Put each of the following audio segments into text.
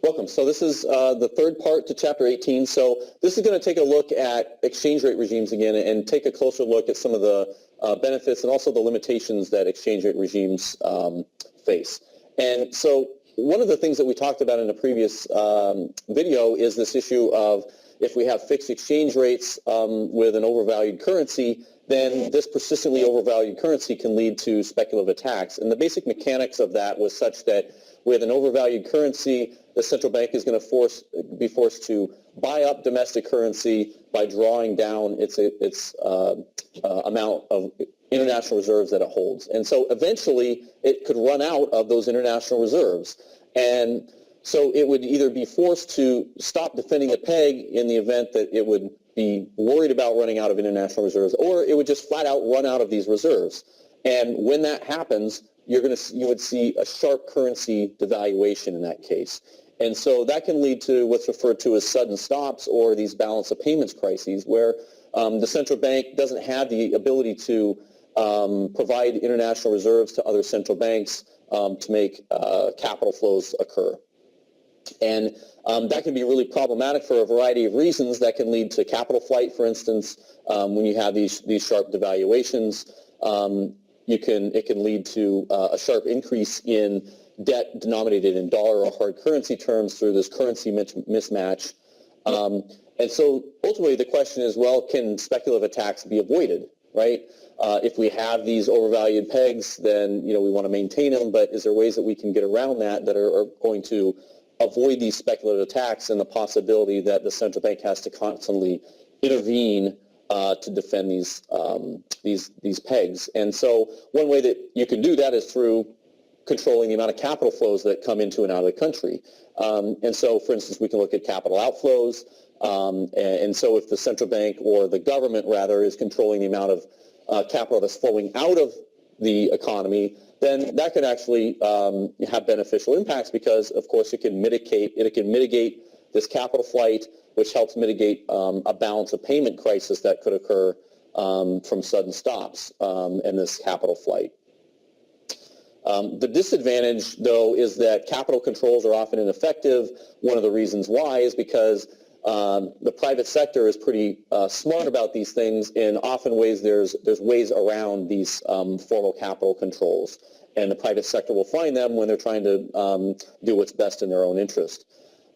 Welcome. So this is the third part to Chapter 18. So this is going to take a look at exchange rate regimes again and take a closer look at some of the benefits and also the limitations that exchange rate regimes face. And so one of the things that we talked about in a previous video is this issue of if we have fixed exchange rates with an overvalued currency, then this persistently overvalued currency can lead to speculative attacks. And the basic mechanics of that was such that with an overvalued currency, the central bank is going to be forced to buy up domestic currency by drawing down its amount of international reserves that it holds. And so eventually it could run out of those international reserves. And so it would either be forced to stop defending the peg in the event that it would be worried about running out of international reserves, or it would just flat out run out of these reserves. And when that happens, you would see a sharp currency devaluation in that case. And so that can lead to what's referred to as sudden stops or these balance of payments crises where the central bank doesn't have the ability to provide international reserves to other central banks to make capital flows occur. And that can be really problematic for a variety of reasons. That can lead to capital flight, for instance, when you have these sharp devaluations. It can lead to a sharp increase in debt denominated in dollar or hard currency terms through this currency mismatch. And so ultimately the question is, well, can speculative attacks be avoided, right? If we have these overvalued pegs, then we want to maintain them, but is there ways that we can get around that are going to avoid these speculative attacks and the possibility that the central bank has to constantly intervene to defend these pegs? And so one way that you can do that is through controlling the amount of capital flows that come into and out of the country. And so, for instance, we can look at capital outflows. And so if the central bank or the government, rather, is controlling the amount of capital that's flowing out of the economy, then that could actually have beneficial impacts because, of course, it can mitigate this capital flight, which helps mitigate a balance of payment crisis that could occur from sudden stops in this capital flight. The disadvantage, though, is that capital controls are often ineffective. One of the reasons why is because the private sector is pretty smart about these things, and often there's ways around these formal capital controls. And the private sector will find them when they're trying to do what's best in their own interest.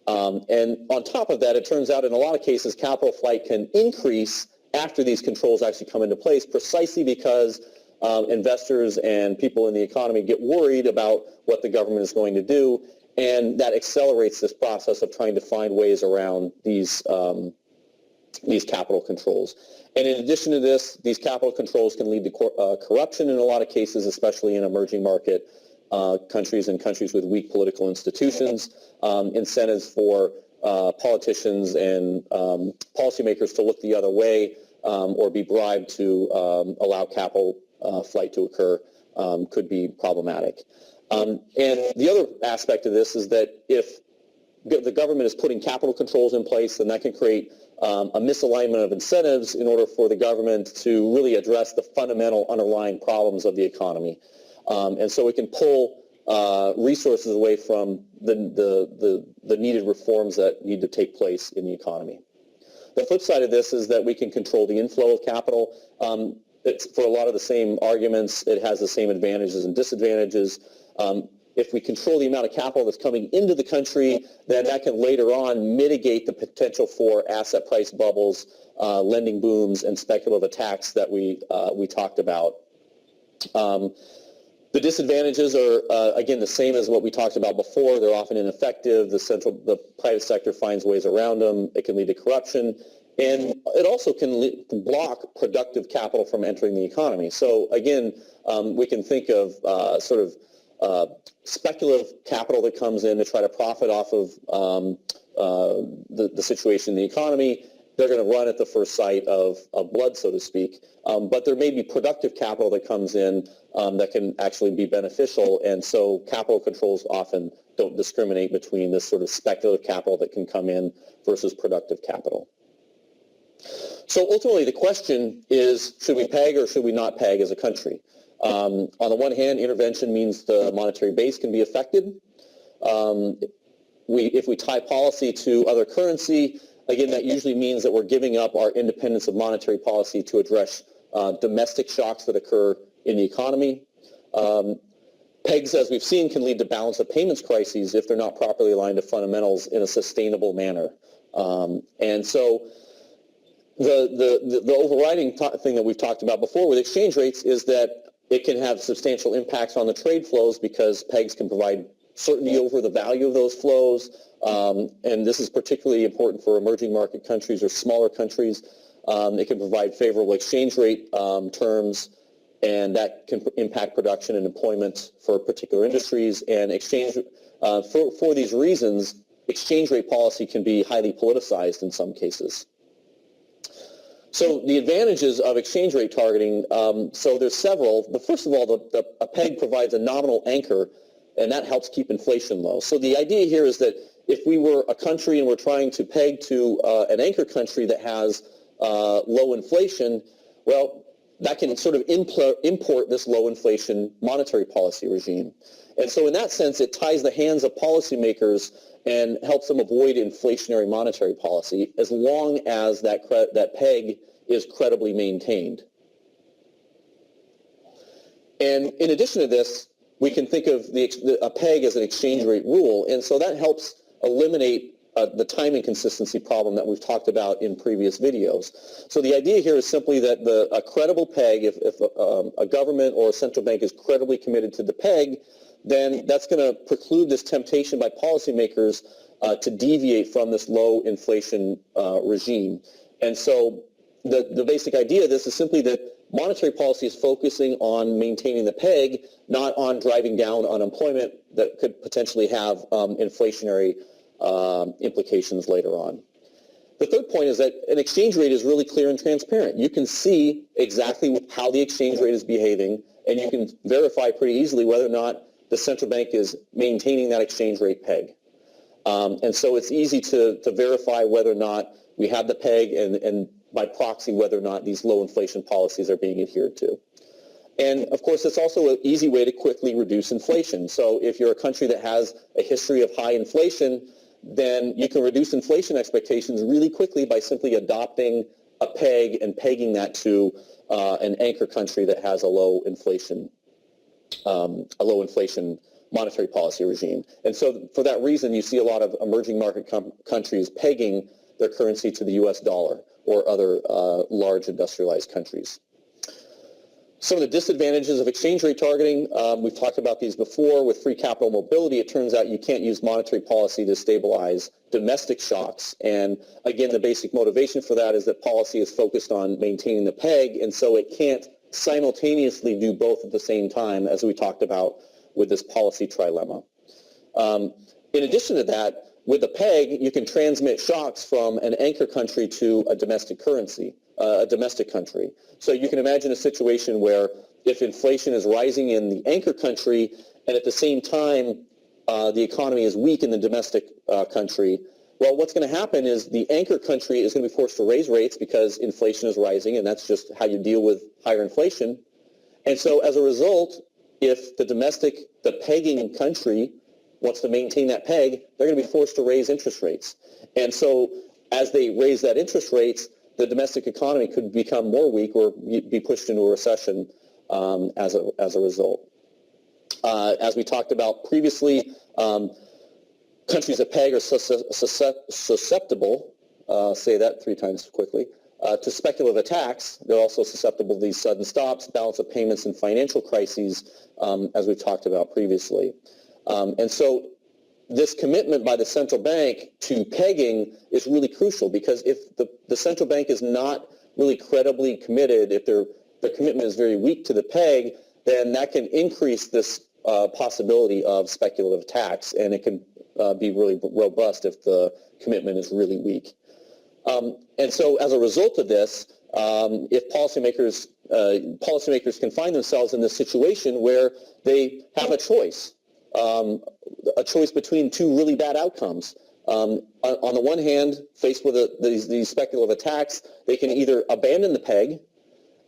And on top of that, it turns out in a lot of cases, capital flight can increase after these controls actually come into place, precisely because investors and people in the economy get worried about what the government is going to do, and that accelerates this process of trying to find ways around these capital controls. And in addition to this, these capital controls can lead to corruption in a lot of cases, especially in emerging market countries and countries with weak political institutions, incentives for politicians and policymakers to look the other way or be bribed to allow capital flight to occur could be problematic. And the other aspect of this is that if the government is putting capital controls in place, then that can create a misalignment of incentives in order for the government to really address the fundamental underlying problems of the economy. And so it can pull resources away from the needed reforms that need to take place in the economy. The flip side of this is that we can control the inflow of capital. For a lot of the same arguments, it has the same advantages and disadvantages. If we control the amount of capital that's coming into the country, then that can later on mitigate the potential for asset price bubbles, lending booms, and speculative attacks that we talked about. The disadvantages are, again, the same as what we talked about before. They're often ineffective. The private sector finds ways around them. It can lead to corruption. And it also can block productive capital from entering the economy. So, again, we can think of speculative capital that comes in to try to profit off of the situation in the economy. They're going to run at the first sight of blood, so to speak. But there may be productive capital that comes in that can actually be beneficial. And so capital controls often don't discriminate between this sort of speculative capital that can come in versus productive capital. So ultimately, the question is, should we peg or should we not peg as a country? On the one hand, intervention means the monetary base can be affected. if we tie policy to other currency, again, that usually means that we're giving up our independence of monetary policy to address domestic shocks that occur in the economy. Pegs, as we've seen, can lead to balance of payments crises if they're not properly aligned to fundamentals in a sustainable manner. And so the overriding thing that we've talked about before with exchange rates is that it can have substantial impacts on the trade flows because pegs can provide certainty over the value of those flows. And this is particularly important for emerging market countries or smaller countries. It can provide favorable exchange rate terms, and that can impact production and employment for particular industries. And exchange for these reasons, exchange rate policy can be highly politicized in some cases. So the advantages of exchange rate targeting, so there's several. First of all, a peg provides a nominal anchor, and that helps keep inflation low. So the idea here is that if we were a country and we're trying to peg to an anchor country that has low inflation, well, that can sort of import this low inflation monetary policy regime. And so in that sense, it ties the hands of policymakers and helps them avoid inflationary monetary policy as long as that peg is credibly maintained. And in addition to this, we can think of a peg as an exchange rate rule, and so that helps eliminate the time inconsistency problem that we've talked about in previous videos. So the idea here is simply that a credible peg, if a government or a central bank is credibly committed to the peg, then that's going to preclude this temptation by policymakers to deviate from this low inflation regime. And so the basic idea of this is simply that monetary policy is focusing on maintaining the peg, not on driving down unemployment that could potentially have inflationary implications later on. The third point is that an exchange rate is really clear and transparent. You can see exactly how the exchange rate is behaving, and you can verify pretty easily whether or not the central bank is maintaining that exchange rate peg. And so it's easy to verify whether or not we have the peg, and by proxy whether or not these low inflation policies are being adhered to. And of course, it's also an easy way to quickly reduce inflation. So if you're a country that has a history of high inflation, then you can reduce inflation expectations really quickly by simply adopting a peg and pegging that to an anchor country that has a low inflation monetary policy regime. And so for that reason, you see a lot of emerging market countries pegging their currency to the US dollar or other large industrialized countries. Some of the disadvantages of exchange rate targeting, we've talked about these before. With free capital mobility, it turns out you can't use monetary policy to stabilize domestic shocks. And again, the basic motivation for that is that policy is focused on maintaining the peg, and so it can't simultaneously do both at the same time, as we talked about with this policy trilemma. In addition to that, with the peg, you can transmit shocks from an anchor country to a domestic currency, a domestic country. So you can imagine a situation where if inflation is rising in the anchor country and at the same time the economy is weak in the domestic country, well, what's going to happen is the anchor country is going to be forced to raise rates because inflation is rising, and that's just how you deal with higher inflation. And so as a result, if the pegging country wants to maintain that peg, they're going to be forced to raise interest rates. And so as they raise that interest rates, the domestic economy could become more weak or be pushed into a recession as a result. As we talked about previously, countries that peg are susceptible, say that 3 times quickly, to speculative attacks. They're also susceptible to these sudden stops, balance of payments, and financial crises, as we've talked about previously. And so this commitment by the central bank to pegging is really crucial, because if the central bank is not really credibly committed, if their commitment is very weak to the peg, then that can increase this possibility of speculative attacks, and it can be really robust if the commitment is really weak. And so as a result of this, if policymakers can find themselves in this situation where they have a choice between 2 really bad outcomes. On the one hand, faced with these speculative attacks, they can either abandon the peg,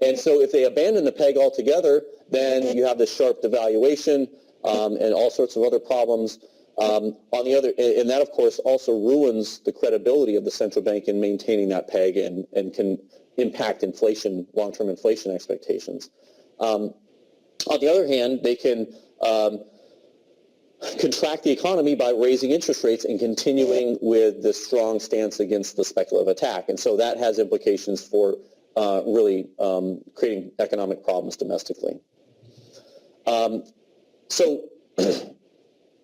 and so if they abandon the peg altogether, then you have this sharp devaluation and all sorts of other problems. On the other, and that of course also ruins the credibility of the central bank in maintaining that peg and can impact inflation, long-term inflation expectations. On the other hand, they can contract the economy by raising interest rates and continuing with the strong stance against the speculative attack. And so that has implications for really creating economic problems domestically.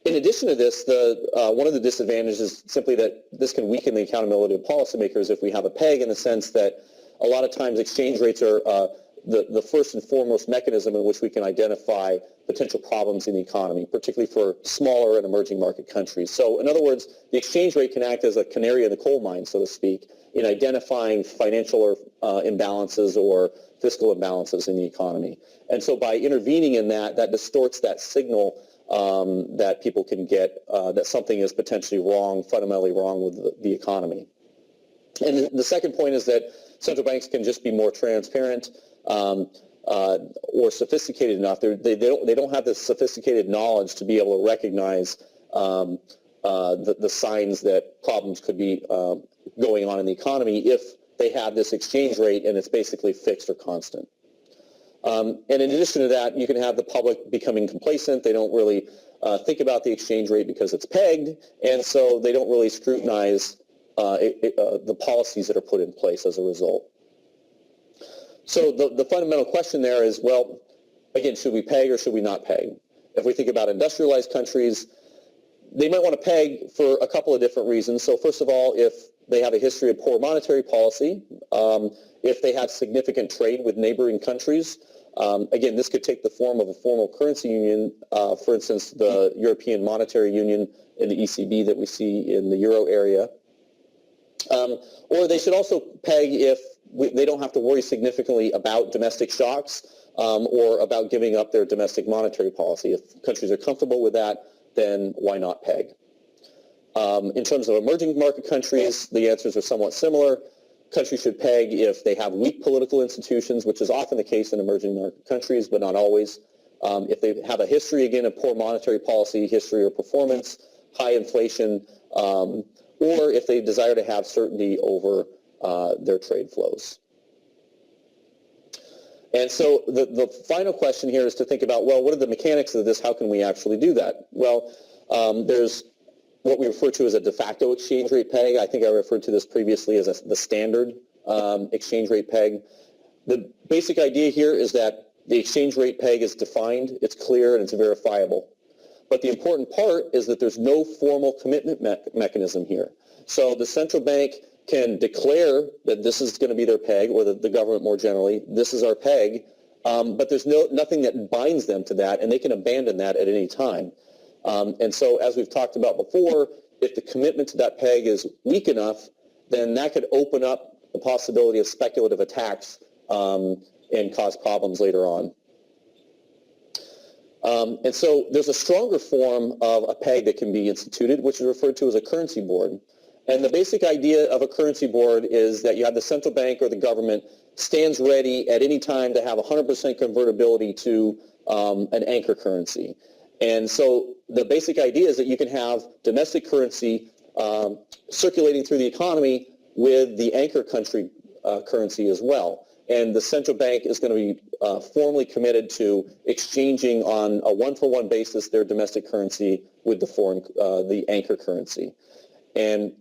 In addition to this, one of the disadvantages is simply that this can weaken the accountability of policymakers if we have a peg, in the sense that a lot of times exchange rates are the first and foremost mechanism in which we can identify potential problems in the economy, particularly for smaller and emerging market countries. So in other words, the exchange rate can act as a canary in the coal mine, so to speak, in identifying financial imbalances or fiscal imbalances in the economy. And so by intervening in that distorts that signal that people can get that something is potentially wrong, fundamentally wrong with the economy. And the second point is that central banks can just be more transparent or sophisticated enough. They don't have the sophisticated knowledge to be able to recognize the signs that problems could be going on in the economy if they have this exchange rate and it's basically fixed or constant. And in addition to that, you can have the public becoming complacent. They don't really think about the exchange rate because it's pegged, and so they don't really scrutinize the policies that are put in place as a result. So the fundamental question there is, well, again, should we peg or should we not peg? If we think about industrialized countries, they might want to peg for a couple of different reasons. So first of all, if they have a history of poor monetary policy, if they have significant trade with neighboring countries, again, this could take the form of a formal currency union, for instance, the European Monetary Union and the ECB that we see in the euro area. Or they should also peg if they don't have to worry significantly about domestic shocks or about giving up their domestic monetary policy. If countries are comfortable with that, then why not peg? In terms of emerging market countries, the answers are somewhat similar. Countries should peg if they have weak political institutions, which is often the case in emerging market countries, but not always. If they have a history, again, of poor monetary policy, history or performance, high inflation, or if they desire to have certainty over their trade flows. And so the final question here is to think about, well, what are the mechanics of this? How can we actually do that? Well, there's what we refer to as a de facto exchange rate peg. I think I referred to this previously as the standard exchange rate peg. The basic idea here is that the exchange rate peg is defined, it's clear, and it's verifiable. But the important part is that there's no formal commitment mechanism here. So the central bank can declare that this is going to be their peg, or the government more generally, this is our peg, but there's nothing that binds them to that, and they can abandon that at any time. And so, as we've talked about before, if the commitment to that peg is weak enough, then that could open up the possibility of speculative attacks and cause problems later on. And so there's a stronger form of a peg that can be instituted, which is referred to as a currency board. And the basic idea of a currency board is that you have the central bank or the government stands ready at any time to have 100% convertibility to an anchor currency. And so the basic idea is that you can have domestic currency circulating through the economy with the anchor country currency as well. And the central bank is going to be formally committed to exchanging on a one-for-one basis their domestic currency with the anchor currency. And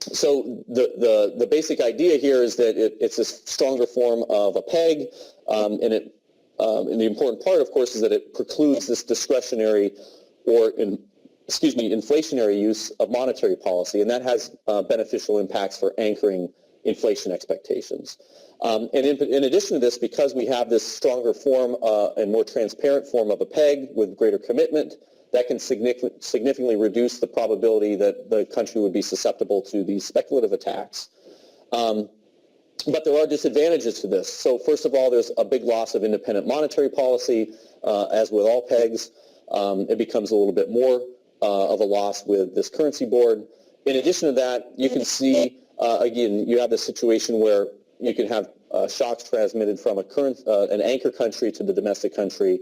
so the basic idea here is that it's a stronger form of a peg, and the important part, of course, is that it precludes this discretionary or inflationary use of monetary policy, and that has beneficial impacts for anchoring inflation expectations. And in addition to this, because we have this stronger form and more transparent form of a peg with greater commitment, that can significantly reduce the probability that the country would be susceptible to these speculative attacks. But there are disadvantages to this. So first of all, there's a big loss of independent monetary policy. As with all pegs, it becomes a little bit more of a loss with this currency board. In addition to that, you can see, again, you have the situation where you can have shocks transmitted from an anchor country to the domestic country.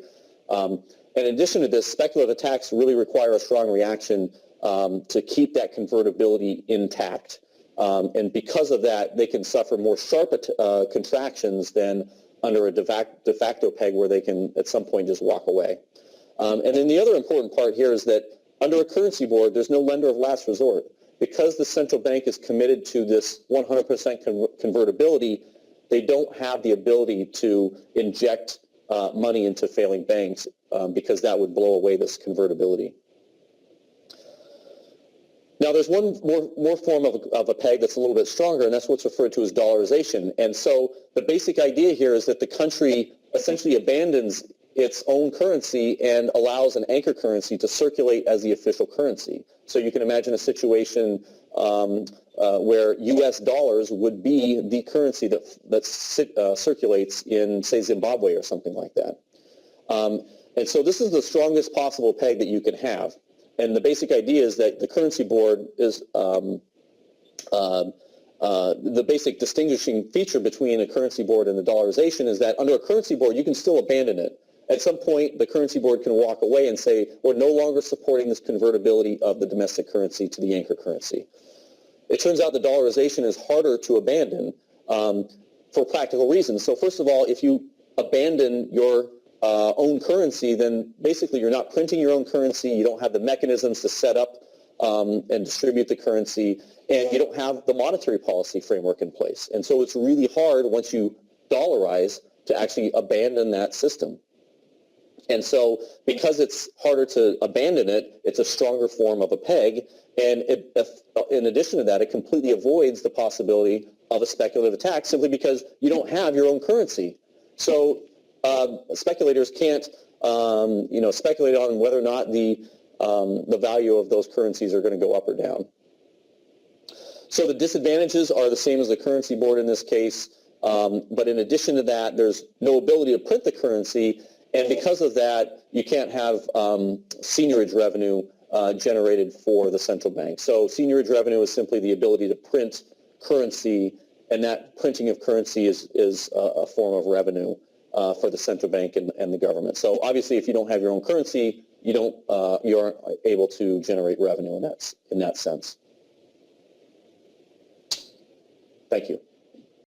And in addition to this, speculative attacks really require a strong reaction to keep that convertibility intact. And because of that, they can suffer more sharp contractions than under a de facto peg where they can at some point just walk away. And then the other important part here is that under a currency board, there's no lender of last resort. Because the central bank is committed to this 100% convertibility, they don't have the ability to inject money into failing banks because that would blow away this convertibility. Now, there's one more form of a peg that's a little bit stronger, and that's what's referred to as dollarization. And so the basic idea here is that the country essentially abandons its own currency and allows an anchor currency to circulate as the official currency. So you can imagine a situation where U.S. dollars would be the currency that circulates in, say, Zimbabwe or something like that. And so this is the strongest possible peg that you can have. And the basic idea is that the currency board is the basic distinguishing feature between a currency board and the dollarization is that under a currency board, you can still abandon it. At some point, the currency board can walk away and say, we're no longer supporting this convertibility of the domestic currency to the anchor currency. It turns out the dollarization is harder to abandon for practical reasons. So first of all, if you abandon your own currency, then basically you're not printing your own currency, you don't have the mechanisms to set up and distribute the currency, and you don't have the monetary policy framework in place. And so it's really hard once you dollarize to actually abandon that system. And so because it's harder to abandon it, it's a stronger form of a peg. And in addition to that, it completely avoids the possibility of a speculative attack simply because you don't have your own currency. So speculators can't speculate on whether or not the value of those currencies are going to go up or down. So the disadvantages are the same as the currency board in this case. But in addition to that, there's no ability to print the currency. And because of that, you can't have seigniorage revenue generated for the central bank. So seigniorage revenue is simply the ability to print currency, and that printing of currency is a form of revenue for the central bank and the government. So obviously, if you don't have your own currency, you aren't able to generate revenue in that sense. Thank you.